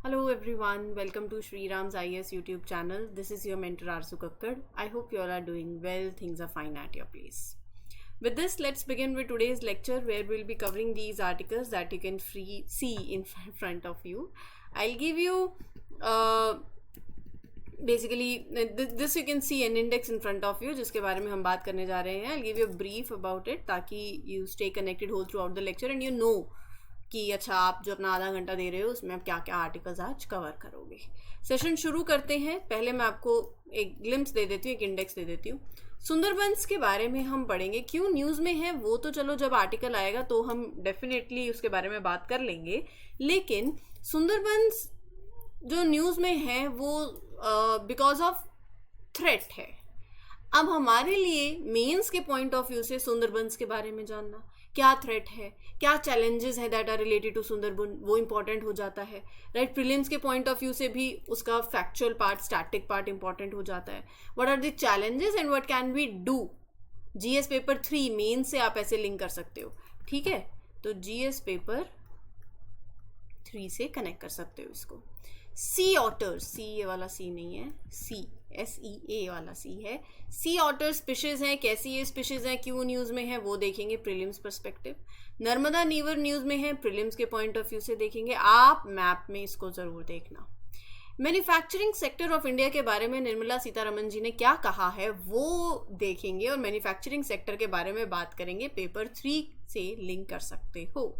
Hello everyone, welcome to Sri Ram's IAS YouTube channel. This is your mentor Arzu Kakkad. I hope you all are doing well, things are fine at your place. With this, let's begin with today's lecture where we'll be covering these articles that you can see in front of you. I'll give you basically this you can see an index in front of you जिसके बारे में हम बात करने जा रहे हैं. I'll give you a brief about it ताकि you stay connected whole throughout the lecture and you know कि अच्छा आप जो अपना आधा घंटा दे रहे हो उसमें आप क्या क्या आर्टिकल्स आज कवर करोगे. सेशन शुरू करते हैं. पहले मैं आपको एक ग्लिम्स दे देती हूँ, एक इंडेक्स दे देती हूँ. सुंदरबंस के बारे में हम पढ़ेंगे. क्यों न्यूज़ में है वो तो चलो जब आर्टिकल आएगा तो हम डेफिनेटली उसके बारे में बात कर लेंगे, लेकिन सुंदरबंस जो न्यूज़ में है वो बिकॉज ऑफ थ्रेट है. अब हमारे लिए मेंस के पॉइंट ऑफ व्यू से सुंदरबंस के बारे में जानना, क्या थ्रेट है, क्या चैलेंजेस है that are related to Sundarban, वो इंपॉर्टेंट हो जाता है. राइट, प्रीलिम्स के पॉइंट ऑफ व्यू से भी उसका factual part, static part important हो जाता है. What are the challenges and what can we do. GS paper 3 main से आप ऐसे लिंक कर सकते हो. ठीक है, तो जीएस पेपर 3 से कनेक्ट कर सकते हो इसको. सी ऑटर्स, सी ये वाला सी नहीं है, सी SEA वाला सी है. सी ऑटर स्पीशीज हैं, कैसी ये स्पीशीज हैं, क्यों न्यूज़ में है वो देखेंगे प्रीलिम्स पर्सपेक्टिव. नर्मदा नीवर न्यूज़ में है, प्रीलिम्स के पॉइंट ऑफ व्यू से देखेंगे. आप मैप में इसको ज़रूर देखना. मैन्युफैक्चरिंग सेक्टर ऑफ इंडिया के बारे में निर्मला सीतारमन जी ने क्या कहा है वो देखेंगे और मैन्युफैक्चरिंग सेक्टर के बारे में बात करेंगे. पेपर 3 से लिंक कर सकते हो.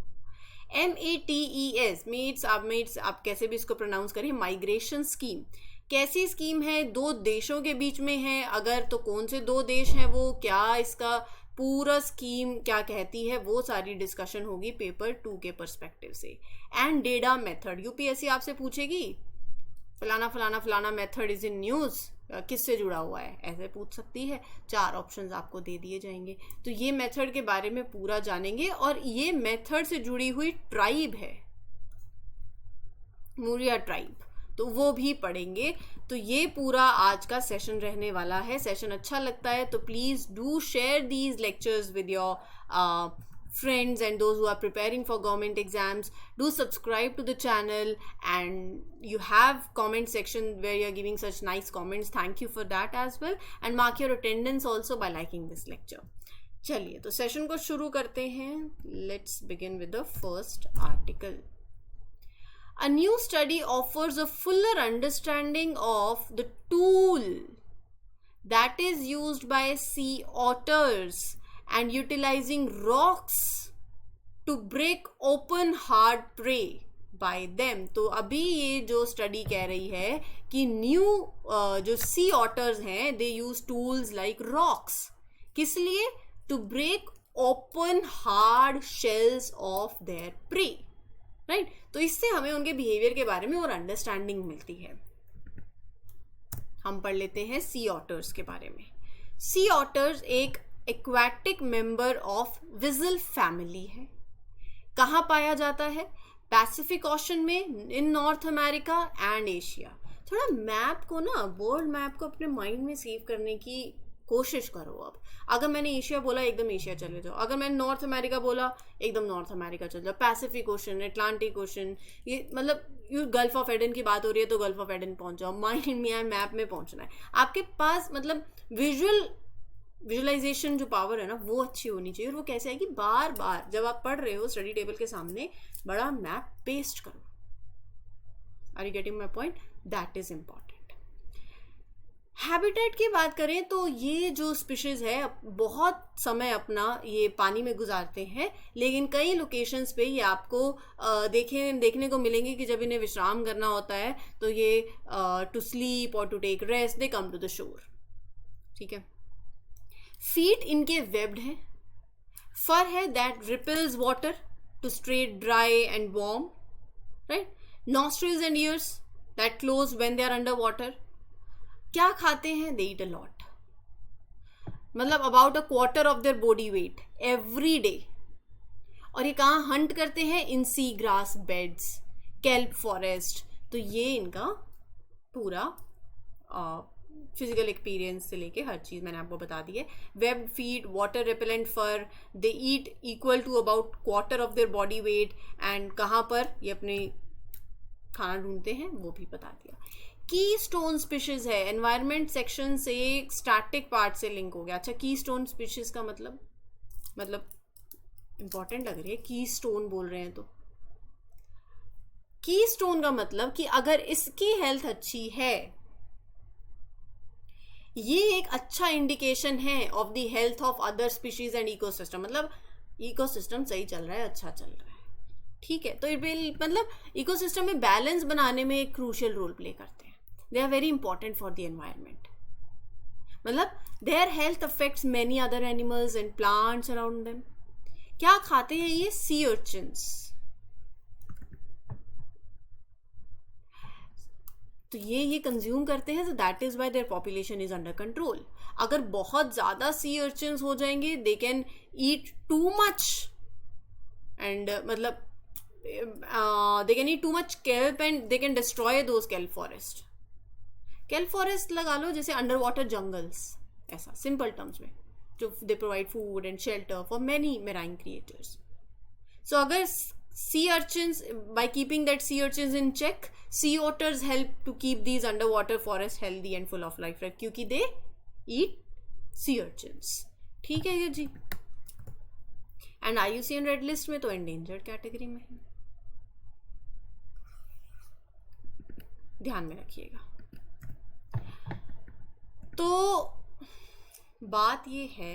METES आप कैसे भी इसको प्रोनाउंस करें. माइग्रेशन स्कीम कैसी स्कीम है, दो देशों के बीच में है अगर तो कौन से दो देश हैं वो, क्या इसका पूरा स्कीम क्या कहती है, वो सारी डिस्कशन होगी पेपर 2 के पर्सपेक्टिव से. एंड डेटा मेथड, यूपीएससी आपसे पूछेगी फलाना फलाना फलाना मेथड इज इन न्यूज़, किससे जुड़ा हुआ है, ऐसे पूछ सकती है. 4 ऑप्शंस आपको दे दिए जाएंगे. तो ये मेथड के बारे में पूरा जानेंगे और ये मेथड से जुड़ी हुई ट्राइब है, मूरिया ट्राइब, तो वो भी पढ़ेंगे. तो ये पूरा आज का सेशन रहने वाला है. सेशन अच्छा लगता है तो please do share these lectures with your friends and those who are preparing for government exams. Do subscribe to the channel and you have comment section where you are giving such nice comments. Thank you for that as well, and mark your attendance also by liking this lecture. चलिए तो session को शुरू करते हैं. Let's begin with the first article. A new study offers a fuller understanding of the tool that is used by sea otters and utilizing rocks to break open hard prey by them. तो अभी ये जो study कह रही है कि new जो sea otters हैं they use tools like rocks. किस लिए? To break open hard shells of their prey. Right, तो इससे हमें उनके बिहेवियर के बारे में और अंडरस्टैंडिंग मिलती है. हम पढ़ लेते हैं सी ऑटर्स के बारे में. सी ऑटर्स एक aquatic member of vigil family है. कहाँ पाया जाता है? पैसिफिक ओशन में, इन नॉर्थ अमेरिका एंड एशिया. थोड़ा मैप को ना, वर्ल्ड मैप को अपने माइंड में सेव करने की कोशिश करो. अब अगर मैंने एशिया बोला एकदम एशिया चले जाओ, अगर मैंने नॉर्थ अमेरिका बोला एकदम नॉर्थ अमेरिका चले जाओ. पैसिफिक ओशन, अटलांटिक ओशन, ये मतलब यू गल्फ ऑफ एडन की बात हो रही है तो गल्फ ऑफ एडन पहुंच जाओ. माइंड में मैप में पहुंचना है आपके पास. मतलब विजुअलाइजेशन जो पावर है ना वो अच्छी होनी चाहिए. और वो कैसे है कि बार बार जब आप पढ़ रहे हो स्टडी टेबल के सामने बड़ा मैप पेस्ट करो. Are you getting my point? That is important. Habitat की बात करें तो ये जो स्पीशीज है बहुत समय अपना ये पानी में गुजारते हैं, लेकिन कई लोकेशंस पे ये आपको देखने को मिलेंगे कि जब इन्हें विश्राम करना होता है तो ये टू स्लीप और to take rest they come to the shore. ठीक है. फीट इनके वेब्ड हैं. फर है that repels water to stay dry and warm. Right. Nostrils and ears that close when they are under water. क्या खाते हैं? They eat a lot. मतलब about 1/4 of their body weight every day. और ये कहाँ hunt करते हैं? In sea grass beds, kelp forest. तो ये इनका पूरा फिजिकल एक्सपीरियंस से लेके हर चीज़ मैंने आपको बता दी है. Web feed, water repellent fur, they eat equal to about 1/4 of their body weight. And कहाँ पर? ये अपनी खाना ढूंढते हैं वो भी बता दिया। की स्टोन स्पीशीज है, एनवायरमेंट सेक्शन से स्टैटिक पार्ट से लिंक हो गया। अच्छा, की स्टोन स्पीशीज का मतलब इंपॉर्टेंट लग रही है, की स्टोन बोल रहे हैं तो की स्टोन का मतलब कि अगर इसकी हेल्थ अच्छी है, ये एक अच्छा इंडिकेशन है of the health of other species and ecosystem. मतलब इकोसिस्टम सही चल रहा है, अच्छा चल रहा है, ठीक है। तो इट विल मतलब इकोसिस्टम में बैलेंस बनाने में एक क्रूशियल रोल प्ले करते हैं। They are very important for the environment. मतलब their health affects many other animals and plants around them. क्या खाते हैं ये? Sea urchins. तो ये कंज्यूम करते हैं, तो that is why their population is under control. अगर बहुत ज्यादा सी अर्चिन्स हो जाएंगे, they can eat too much and मतलब दे can eat too much kelp and they can destroy those kelp forest. kelp forest लगा लो जैसे अंडर वाटर जंगल्स, ऐसा simple terms में, जो they provide food and shelter for many marine creatures. So अगर sea urchins, by keeping that sea urchins in check, sea otters help to keep these underwater forests healthy and full of life, right? क्योंकि they eat sea urchins। ठीक है ये जी। And IUCN red list में तो endangered category में है, ध्यान में रखिएगा। तो बात ये है,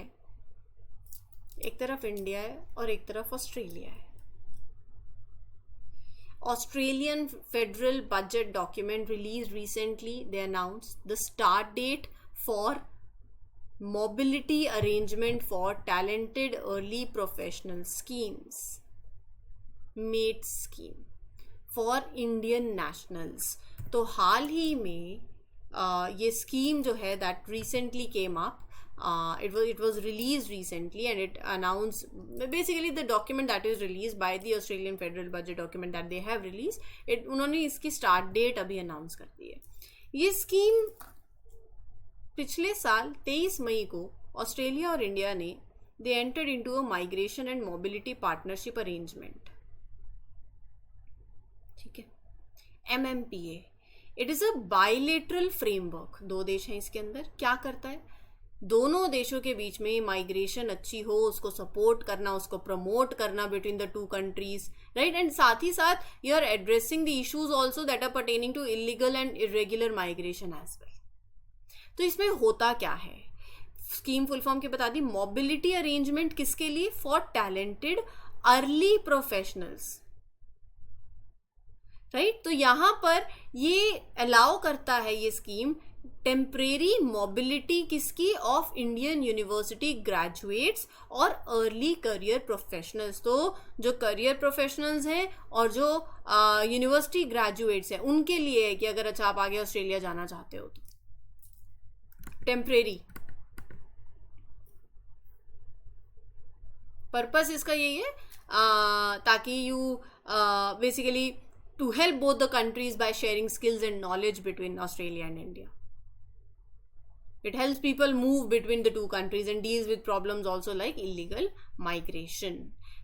एक तरफ इंडिया है और एक तरफ ऑस्ट्रेलिया है। Australian federal budget document released recently, they announced the start date for mobility arrangement for talented early professional schemes, MATE scheme for Indian nationals। तो हाल ही में ये स्कीम जो है that recently came up, it was released recently and it announced, basically the document that is released by the Australian federal budget document that they have released, उन्होंने इसकी start date अभी announce कर दी है। ये scheme पिछले साल 23 मई को ऑस्ट्रेलिया और इंडिया ने they entered into a migration and mobility partnership arrangement, ठीक है, MMPA। It is a bilateral framework, दो देश हैं इसके अंदर। क्या करता है? दोनों देशों के बीच में माइग्रेशन अच्छी हो उसको सपोर्ट करना, उसको प्रमोट करना between the two countries, right. And साथ ही साथ you are addressing the issues also that are pertaining to illegal and irregular migration as well. तो इसमें होता क्या है? स्कीम फुल फॉर्म के बता दी। मोबिलिटी अरेंजमेंट किसके लिए? For talented early professionals, right. तो यहां पर ये अलाउ करता है ये स्कीम टेम्परेरी मोबिलिटी किसकी? ऑफ इंडियन यूनिवर्सिटी ग्रेजुएट्स और अर्ली करियर प्रोफेशनल्स। तो जो करियर प्रोफेशनल्स हैं और जो यूनिवर्सिटी ग्रेजुएट्स हैं उनके लिए है कि अगर अच्छा आप आगे ऑस्ट्रेलिया जाना चाहते हो तो टेम्परेरी। पर्पस इसका यही है ताकि you basically to help both the countries by sharing skills and knowledge between Australia and India. It helps people move between the two countries and deals with problems also like illegal migration।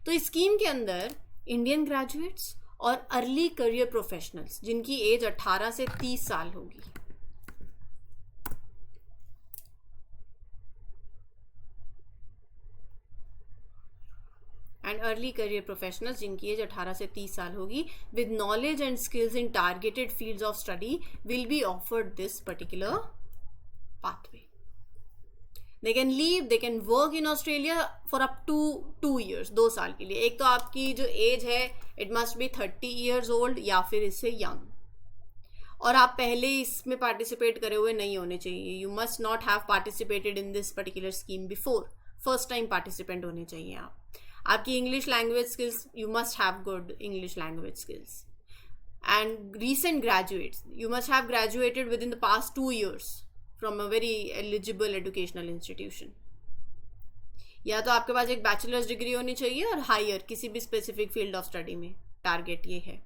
तो इस scheme के अंदर Indian graduates और early career professionals जिनकी as 18 से 30 साल होगी, and early career professionals जिनकी एज 18 से 30 साल होगी with knowledge and skills in targeted fields of study will be offered this particular pathway। They can leave, they can work in Australia for up to 2 years, 2 साल के लिए। एक तो आपकी जो एज है it must be 30 years old या फिर इससे यंग, और आप पहले इसमें पार्टिसिपेट करे हुए नहीं होने चाहिए। You must not have participated in this particular scheme before, first time participant होने चाहिए आप। आपकी English language skills, you must have good English language skills। And recent graduates, you must have graduated within the past 2 years from a very eligible educational institution। या तो आपके पास एक bachelors degree होनी चाहिए और हायर किसी भी स्पेसिफिक फील्ड ऑफ स्टडी में, टारगेट ये है।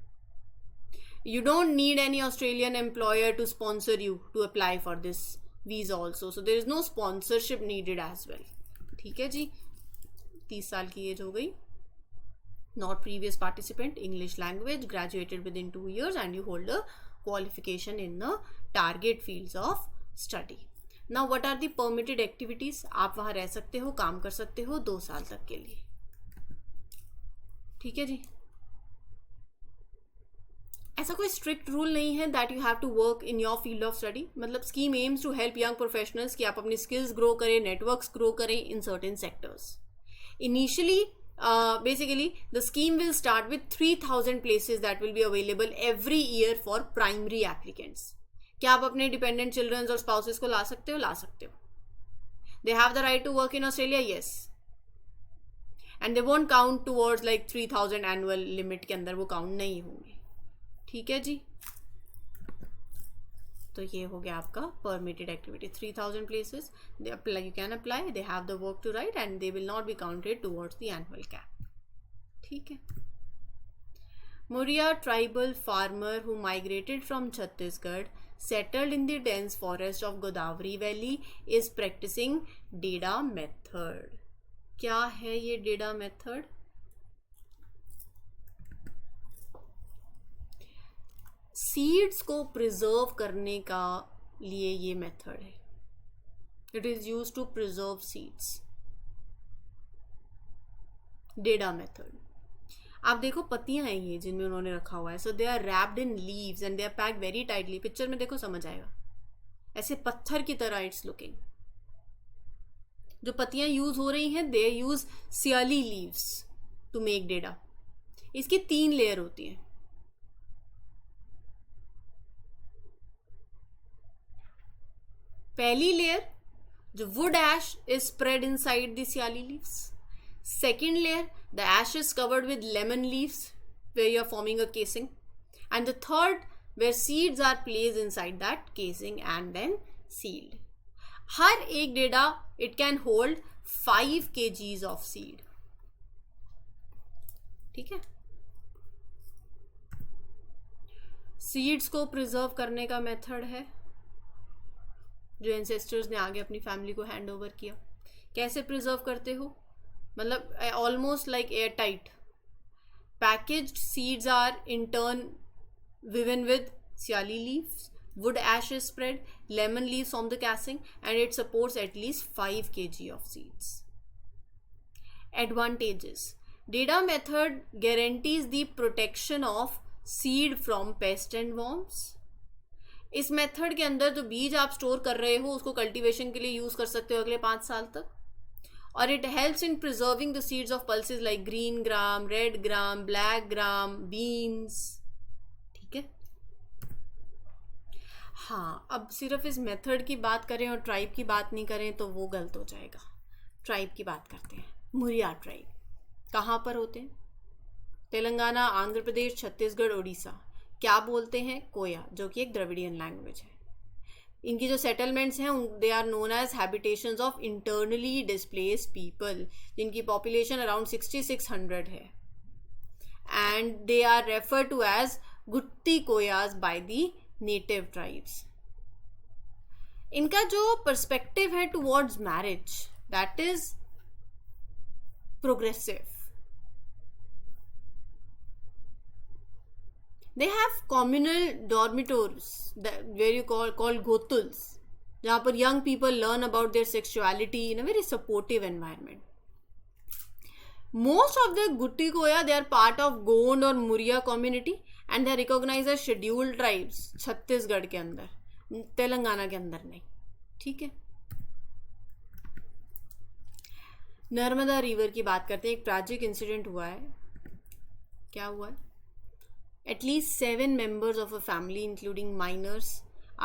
You don't need any Australian employer to sponsor you to apply for this visa also, so there is no sponsorship needed as well। ठीक है जी, 30 साल की एज हो गई। not previous participant, English language, graduated within 2 years, and you hold a qualification in the target fields of study. Now what are the permitted activities? आप वहाँ रह सकते हो, काम कर सकते हो 2 साल तक के लिए. ठीक है जी. ऐसा कोई स्ट्रिक्ट रूल नहीं है that you have to work in your field of study. मतलब scheme aims to help young professionals कि आप अपनी स्किल्स ग्रो करें, नेटवर्क्स ग्रो करें in certain sectors. Initially basically the scheme will start with 3,000 places that will be available every year for primary applicants. क्या आप अपने dependent children's और spouses को ला सकते हो? ला सकते हो. They have the right to work in Australia, yes. And they won't count towards like 3,000 annual limit के अंदर वो काउंट नहीं होंगे. ठीक है जी. तो ये हो गया आपका permitted activity. 3,000 places they apply, you can apply, they have the work to write and they will not be counted towards the annual cap. ठीक है. Muria tribal farmer who migrated from Chhattisgarh, settled in the dense forest of Godavari Valley, is practicing Deda method. क्या है ये Deda method? Seeds को preserve करने का लिए ये मेथड है. It is use to preserve seeds. Deda method. आप देखो पत्तियां हैं ये जिनमें उन्होंने रखा हुआ है. So they are wrapped in leaves and they are packed very tightly. Picture में देखो समझ आएगा. ऐसे पत्थर की तरह इट्स लुकिंग. जो पत्तियां यूज हो रही हैं they use siali leaves to make डेडा. इसकी 3 लेयर होती हैं. पहली लेयर जो wood ash is spread inside the siali leaves. Second layer, the ash is covered with lemon leaves where you are forming a casing. And the third, where seeds are placed inside that casing and then sealed. हर एक डेडा it can hold 5 kgs of seed. ठीक है. Seeds को preserve करने का method है जो ancestors ने आगे अपनी फैमिली को हैंड ओवर किया. कैसे प्रिजर्व करते हो? मतलब almost like air tight. Packaged seeds are in turn woven with siali leaves, wood ash is spread, lemon leaves from the casing, and it supports at least 5 kg of seeds. Advantages. Deda method guarantees the protection of seed from pests and worms. इस method के अंदर जो बीज आप store कर रहे हो उसको कल्टीवेशन के लिए यूज कर सकते हो अगले 5 साल तक. और it helps in preserving the seeds of pulses like green gram, red gram, black gram, beans. ठीक है. हाँ, अब सिर्फ इस मेथड की बात करें और ट्राइब की बात नहीं करें तो वो गलत हो जाएगा. ट्राइब की बात करते हैं. मुरिया ट्राइब कहाँ पर होते हैं? तेलंगाना, आंध्र प्रदेश, छत्तीसगढ़, उड़ीसा. क्या बोलते हैं? कोया, जो कि एक द्रविडियन लैंग्वेज है. इनकी जो सेटलमेंट्स हैं they are known as habitations of internally displaced people, जिनकी पॉपुलेशन अराउंड 6600 है. And they are refer to as Gutti Koyas by the native tribes. इनका जो पर्सपेक्टिव है towards marriage that is progressive. They have communal dormitories where you call gotuls, जहाँ पर young people learn about their sexuality in a very supportive environment. Most of the Gutti Koya, they are part of Gond or Muria community and they are recognized as scheduled tribes. Chhattisgarh के अंदर, तेलंगाना के अंदर नहीं. ठीक है. Narmada river की बात करते हैं. एक ट्रैजिक इंसिडेंट हुआ है. क्या हुआ है? At least 7 members of a family, including minors,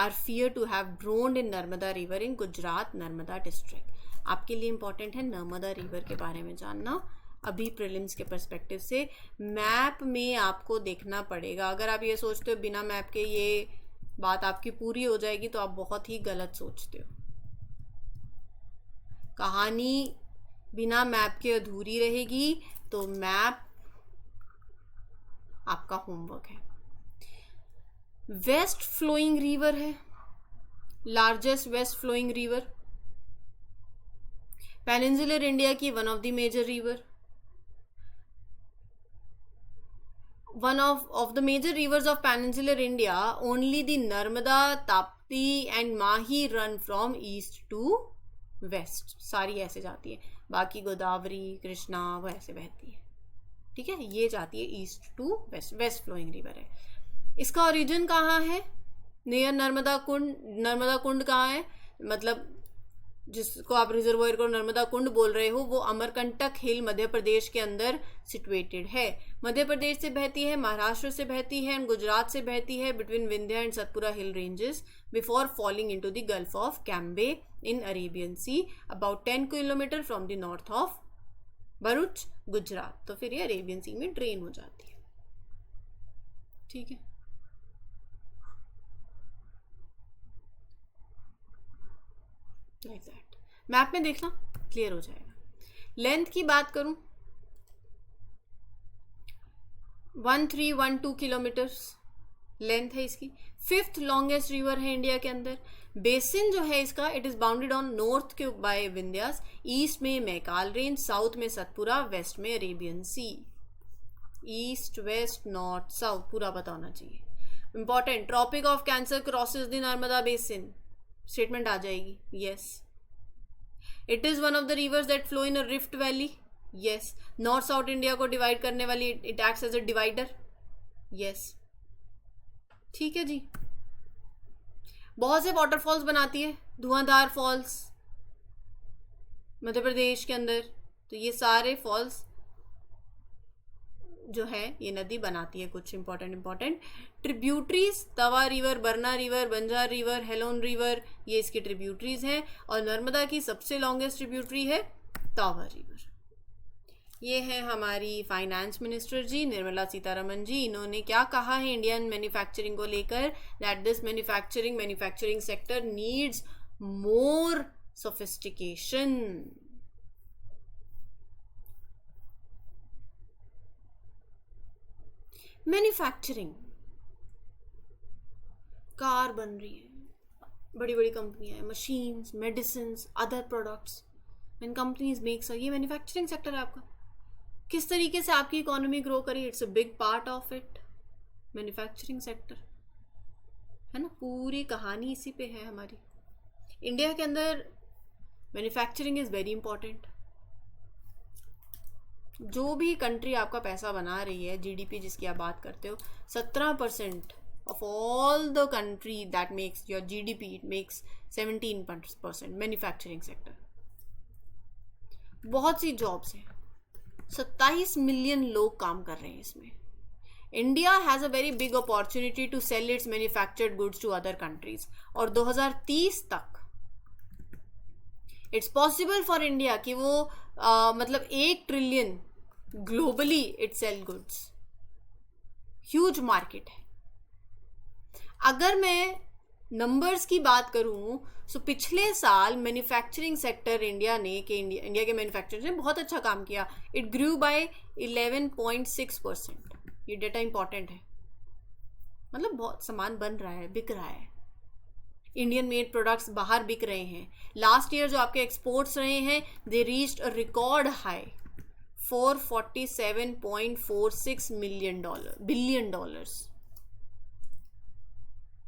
are feared to have drowned in Narmada River in Gujarat, Narmada district. आपके लिए इम्पॉर्टेंट है नर्मदा रिवर के बारे में जानना. अभी प्रीलिम्स के पर्सपेक्टिव से मैप में आपको देखना पड़ेगा. अगर आप ये सोचते हो बिना मैप के ये बात आपकी पूरी हो जाएगी तो आप बहुत ही गलत सोचते हो. कहानी बिना मैप के अधूरी रहेगी. तो मैप आपका होमवर्क है. वेस्ट फ्लोइंग रिवर है, largest west flowing river. Peninsular India की one of the major river. one of the major rivers of peninsular India, only the Narmada, Tapti and Mahi run from east to west. सारी ऐसे जाती है, बाकी गोदावरी, कृष्णा वो ऐसे बहती है, ठीक है. ये जाती है east to west, west flowing river है. इसका ओरिजिन कहाँ है? नियर नर्मदा कुंड. नर्मदा कुंड कहाँ है? मतलब जिसको आप रिजर्वायर को नर्मदा कुंड बोल रहे हो, वो अमरकंटक हिल मध्य प्रदेश के अंदर सिचुएटेड है. मध्य प्रदेश से बहती है, महाराष्ट्र से बहती है एंड गुजरात से बहती है between Vindhya and Satpura hill ranges before falling into the gulf of Cambay in Arabian see about 10 kilometre from the north of Bharuch, Gujarat. तो फिर ये अरेबियन सी में ड्रेन हो जाती है, ठीक है. Like that. मैप में देखना क्लियर हो जाएगा. लेंथ की बात करूं, 1312 किलोमीटर्स लेंथ है इसकी. 5th लॉन्गेस्ट रिवर है इंडिया के अंदर. बेसिन जो है इसका, it is bounded on north के बाय विंध्यास, ईस्ट में मैकाल रेंज, साउथ में सतपुरा, वेस्ट में Arabian Sea. East west north south पूरा पता होना चाहिए. Important, tropic of Cancer crosses the Narmada basin. Statement आ जाएगी. Yes. It is one of the rivers that flow in a rift valley. Yes. North south India को divide करने वाली, it acts as a divider. Yes, ठीक है जी. बहुत से waterfalls बनाती है. धुआंधार फॉल्स मध्य प्रदेश के अंदर. तो ये सारे फॉल्स जो है ये नदी बनाती है. कुछ important tributaries, Tawa river, Barna river, Banjar river, हेलोन रिवर, ये इसकी ट्रिब्यूटरीज हैं. और नर्मदा की सबसे लॉन्गेस्ट ट्रिब्यूटरी है तवा रिवर. ये है हमारी फाइनेंस मिनिस्टर जी निर्मला सीतारमन जी. इन्होंने क्या कहा है इंडियन मैन्युफैक्चरिंग को लेकर? That this manufacturing sector needs more sophistication. Manufacturing, car बन रही है, बड़ी बड़ी कंपनियां हैं, machines, medicines, other products, and companies makes. ये मैन्युफैक्चरिंग सेक्टर है आपका. किस तरीके से आपकी इकोनॉमी ग्रो करी, it's a big part of it. Manufacturing sector है ना, पूरी कहानी इसी पे है हमारी. इंडिया के अंदर मैन्युफैक्चरिंग इज़ वेरी इंपॉर्टेंट. जो भी कंट्री आपका पैसा बना रही है, जीडीपी जिसकी आप बात करते हो, 17% of all the country that makes your GDP, it makes 17% manufacturing sector. बहुत सी जॉब्स हैं, 27 मिलियन लोग काम कर रहे हैं इसमें. India has a very big opportunity to sell its manufactured goods to other countries. और 2030 तक इट्स पॉसिबल फॉर इंडिया कि वो मतलब 1 trillion globally it sell goods. Huge market है. अगर मैं नंबर्स की बात करूं तो पिछले साल मैन्युफैक्चरिंग सेक्टर इंडिया के मैन्युफैक्चरर्स ने बहुत अच्छा काम किया. It grew by 11.6%. ये डेटा इंपॉर्टेंट है. मतलब बहुत सामान बन रहा है, बिक रहा है. इंडियन मेड प्रोडक्ट्स बाहर बिक रहे हैं. लास्ट ईयर जो आपके एक्सपोर्ट्स रहे हैं, they reached a record high $447.46 billion dollars.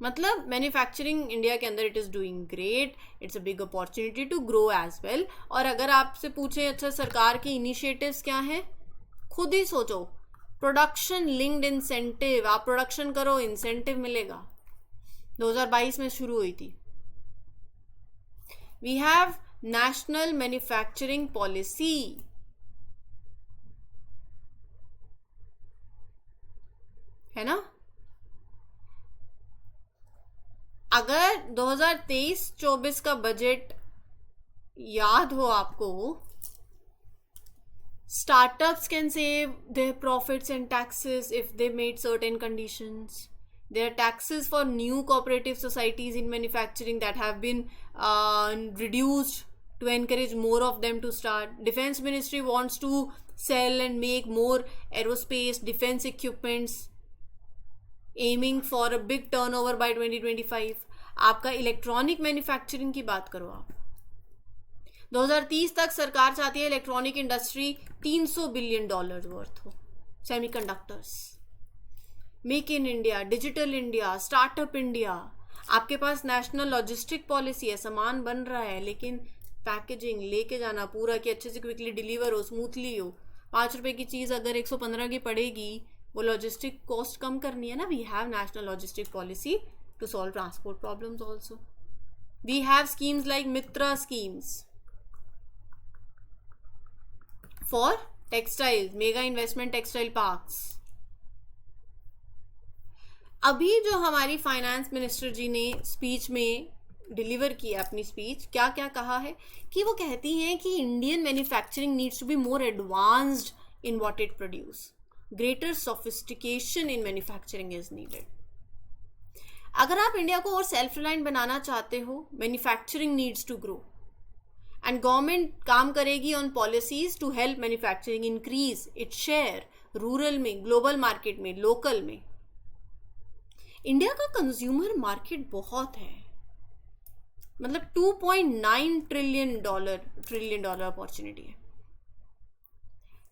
मतलब मैन्युफैक्चरिंग इंडिया के अंदर it is doing great. It's a big opportunity to grow as well. और अगर आपसे पूछें अच्छा सरकार की इनिशिएटिव्स क्या हैं, खुद ही सोचो. प्रोडक्शन लिंक्ड इंसेंटिव, आप प्रोडक्शन करो, इंसेंटिव मिलेगा. 2022 में शुरू हुई थी. We have national manufacturing policy. है ना. अगर 2023-24 का बजट याद हो आपको, startups can save their profits and taxes if they made certain conditions. There are taxes for new cooperative societies in manufacturing that have been reduced to encourage more of them to start. Defense Ministry wants to sell and make more aerospace defense equipments, aiming for a big turnover by 2025. आपका electronic manufacturing की बात करो आप, 2030 तक सरकार चाहती है electronic industry $300 billion worth हो. Semiconductors, make in India, digital India, startup India, आपके पास नेशनल लॉजिस्टिक पॉलिसी है, सामान बन रहा है, लेकिन पैकेजिंग लेके जाना पूरा कि अच्छे से क्विकली डिलीवर हो, स्मूथली हो। 5 रुपए की चीज़ अगर 115 की पड़ेगी, वो लॉजिस्टिक कॉस्ट कम करनी है ना। We have national logistic policy to solve transport problems also. We have schemes like Mitra schemes for textiles, mega investment textile parks. अभी जो हमारी फाइनेंस मिनिस्टर जी ने स्पीच में डिलीवर किया अपनी स्पीच, क्या क्या कहा है कि वो कहती हैं कि Indian manufacturing needs to be more advanced in what it produce, greater sophistication in manufacturing is needed. अगर आप इंडिया को और सेल्फ रिलायंट बनाना चाहते हो, manufacturing needs to grow and government काम करेगी on policies to help manufacturing increase its share rural में, ग्लोबल मार्केट में, लोकल में। इंडिया का कंज्यूमर मार्केट बहुत है, मतलब 2.9 ट्रिलियन डॉलर अपॉर्चुनिटी है।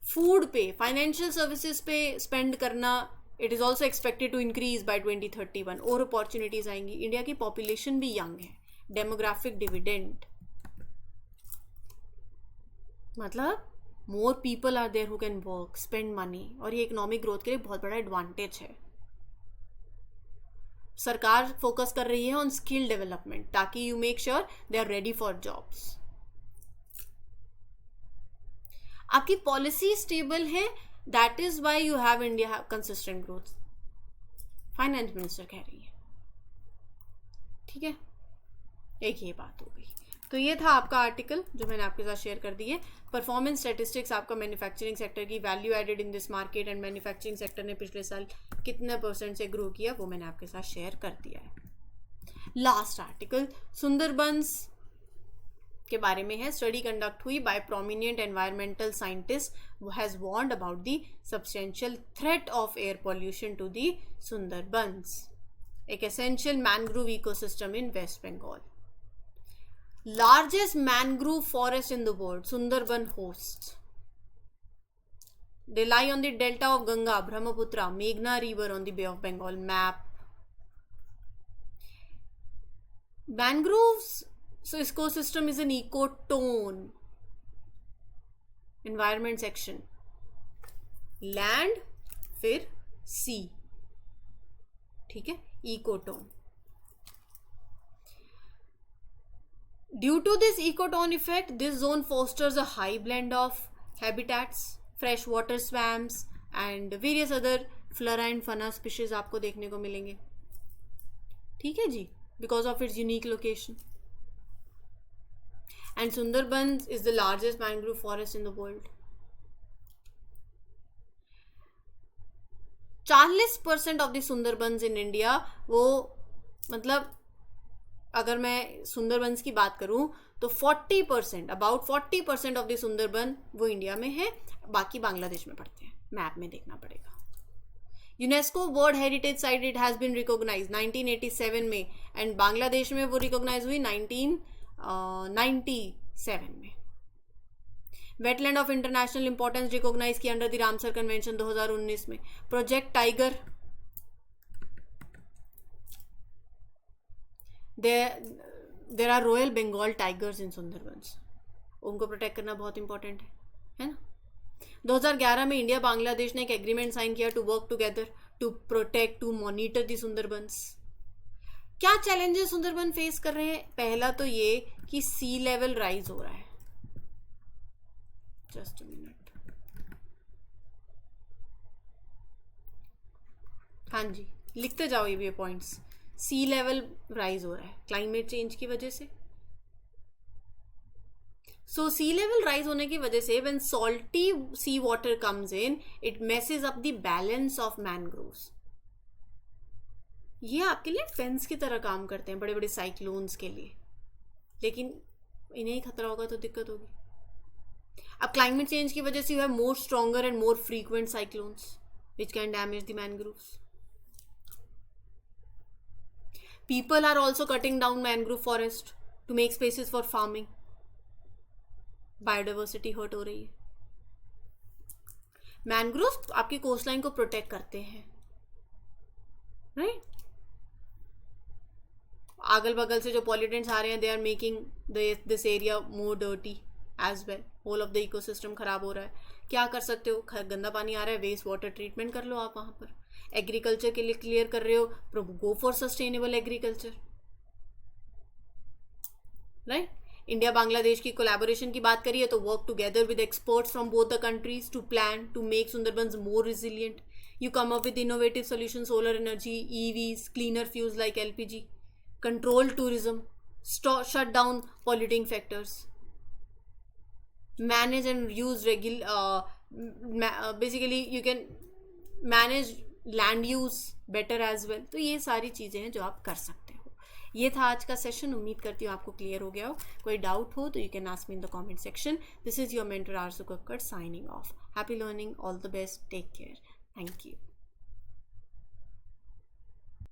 फूड पे, फाइनेंशियल सर्विसेज पे स्पेंड करना, it is also expected to increase by 2031। और अपॉर्चुनिटीज आएंगी। इंडिया की पॉपुलेशन भी यंग है, डेमोग्राफिक डिविडेंड, मतलब more people are there who can work, spend money, और ये इकोनॉमिक ग्रोथ के लिए बहुत बड़ा एडवांटेज है। सरकार फोकस कर रही है ऑन स्किल डेवलपमेंट ताकि you make sure they are ready for jobs. आपकी पॉलिसी स्टेबल है, that is why you have India consistent growth, finance minister कह रही है। ठीक है, एक ये बात हो गई। तो ये था आपका आर्टिकल जो मैंने आपके साथ शेयर कर दी है। परफॉर्मेंस स्टैटिस्टिक्स आपका मैन्युफैक्चरिंग सेक्टर की, value added in this market and manufacturing sector ने पिछले साल कितने % से ग्रो किया, वो मैंने आपके साथ शेयर कर दिया है। लास्ट आर्टिकल सुंदरबंस के बारे में है। स्टडी कंडक्ट हुई by prominent environmental scientist has warned about the substantial threat of air pollution to the Sundarbans, एक essential mangrove ecosystem in West Bengal. Largest mangrove forest in the world, Sundarban hosts. They lie on the delta of Ganga, Brahmaputra, Meghna river on the Bay of Bengal map. Mangroves, so ecosystem is an ecotone. Environment section. Land, फिर sea. ठीक है, ecotone. Due to this ecotone effect, this zone fosters a high blend of habitats, freshwater swamps and various other flora and fauna species आपको देखने को मिलेंगे। ठीक है जी, because of its unique location. And Sundarbans is the largest mangrove forest in the world. 40% of the Sundarbans in India, वो मतलब अगर मैं सुंदरबंस की बात करूं तो 40%, अबाउट 40% ऑफ द सुंदरबन वो इंडिया में है, बाकी बांग्लादेश में पड़ते हैं। मैप में देखना पड़ेगा। UNESCO world heritage site it has been recognised 1987 में एंड बांग्लादेश में वो रिकॉग्नाइज हुई 1997 में। Wetland of international importance recognise किया अंडर द रामसर कन्वेंशन 2019 में। Project tiger, there are royal Bengal tigers in Sundarbans, उनको प्रोटेक्ट करना बहुत इंपॉर्टेंट है ना। 2011 में इंडिया बांग्लादेश ने एक एग्रीमेंट साइन किया to work together to protect, to monitor the Sundarbans. क्या चैलेंजेस सुंदरबन फेस कर रहे हैं? पहला तो ये कि सी लेवल राइज हो रहा है। जस्ट अ मिनट, हाँ जी लिखते जाओ ये भी पॉइंट्स। सी लेवल राइज हो रहा है क्लाइमेट चेंज की वजह से। सो सी लेवल राइज होने की वजह से when salty sea water comes in, it messes up the balance of mangroves. ये आपके लिए फेंस की तरह काम करते हैं बड़े बड़े साइक्लोन्स के लिए, लेकिन इन्हें ही खतरा होगा तो दिक्कत होगी। अब क्लाइमेट चेंज की वजह से you have more stronger and more frequent cyclones which can damage the mangroves. People are also cutting down mangrove forest to make spaces for farming. Biodiversity hurt हो रही है। मैनग्रोव आपकी कोस्टलाइन को protect करते हैं। राइट? अगल बगल से जो पॉल्यूटेंट्स आ रहे हैं, they are making this area more dirty as well. Whole of the ecosystem खराब हो रहा है. क्या कर सकते हो? गंदा पानी आ रहा है, वेस्ट वाटर ट्रीटमेंट कर लो आप वहाँ पर. एग्रीकल्चर के लिए क्लियर कर रहे हो, go for sustainable agriculture. Right? India Bangladesh की कोलैबोरेशन की बात करिए तो work together with experts from both the countries to plan to make Sundarbans more resilient. You come up with innovative solutions, solar energy, EVs, cleaner fuels like LPG, control tourism, shut down polluting factors, manage and use basically you can manage land use better as well. तो ये सारी चीज़ें हैं जो आप कर सकते हो. ये था आज का सेशन. उम्मीद करती हूँ आपको क्लियर हो गया हो. कोई डाउट हो तो you can ask me in the comment section. This is your mentor Aarzoo Kakkar signing off. Happy learning. All the best. Take care. Thank you.